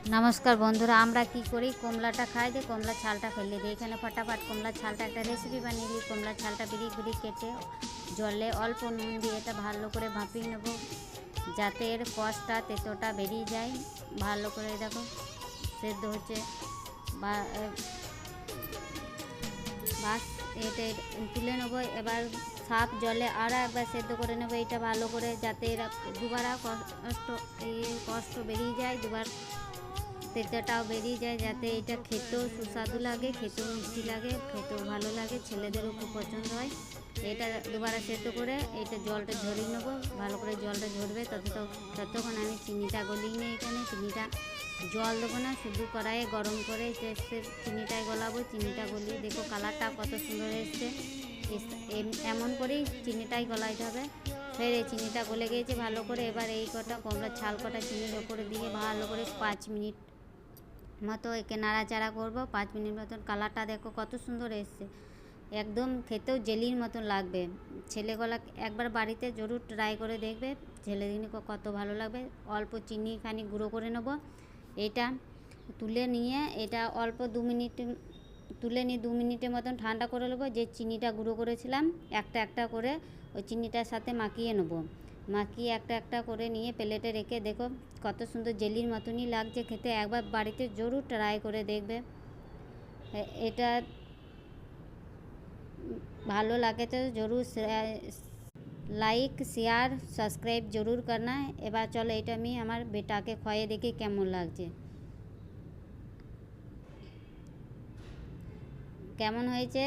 নমস্কার বন্ধুরা, আমরা কি করি, কমলাটা খাই যে কমলার ছালটা ফেলে দিই। এখানে ফটাফট কমলার ছালটা একটা রেসিপি বানিয়ে দিই। কমলার ছালটা বিরিক বিরিক কেটে জলে অল্প নুন দিয়ে এটা ভালো করে ভাপিয়ে নেব, যাতে এর কষটা তেঁতোটা বেরিয়ে যায়। ভালো করে দেখো সেদ্ধ হচ্ছে বা বাস এটা তুলে নেবো। এবার সাফ জলে আরও একবার সেদ্ধ করে নেবো এটা ভালো করে, যাতে এরা দুবার কষ্ট বেরিয়ে যায়, দুবার তেঁতোটাও বেরিয়ে যায়, যাতে এটা খেতেও সুস্বাদু লাগে, খেতেও মিষ্টি লাগে, খেতেও ভালো লাগে, ছেলেদেরও খুব পছন্দ হয়। এটা দুবার সেদ্ধ করে এটা জলটা ঝরিয়ে নেবো। ভালো করে জলটা ঝরবে ততক্ষণ আমি চিনিটা গলিয়ে নিই। এখানে চিনিটা জল দেবো না, শুধু কড়াইয়ে গরম করে চিনিটাই গলাবো। চিনিটা গলিয়ে দেখো কালারটা কত সুন্দর এসছে। এমন করেই চিনিটাই গলাইতে হবে। ফের এই চিনিটা গলে গিয়েছে ভালো করে। এবার এই কটা কমলার ছাল কটা চিনির ওপরে দিয়ে ভালো করে 5 মিনিট মতো একে নাড়াচাড়া করব। 5 মিনিট মতন। কালারটা দেখো কত সুন্দর এসছে, একদম খেতেও জেলির মতন লাগবে। ছেলেগুলা একবার বাড়িতে জরুর ট্রাই করে দেখবে, ছেলেদিনকে কত ভালো লাগবে। অল্প চিনি খানি গুঁড়ো করে নেব। এটা তুলে নিয়ে এটা অল্প 2 মিনিট তুলে নিয়ে 2 মিনিটের মতন ঠান্ডা করে নেবো। যে চিনিটা গুঁড়ো করেছিলাম একটা একটা করে ওই চিনিটার সাথে মাখিয়ে নেবো। মাখিয়ে একটা একটা করে নিয়ে প্লেটে রেখে দেখো কত সুন্দর জেলির মতনই লাগছে খেতে। একবার বাড়িতে জরুর ট্রাই করে দেখবে। এটা ভালো লাগে তো জরুর লাইক শেয়ার সাবস্ক্রাইব জরুর करना है। এবার চলো এটা আমি আমার বেটাকে খাইয়ে দেখি কেমন লাগছে, কেমন হয়েছে।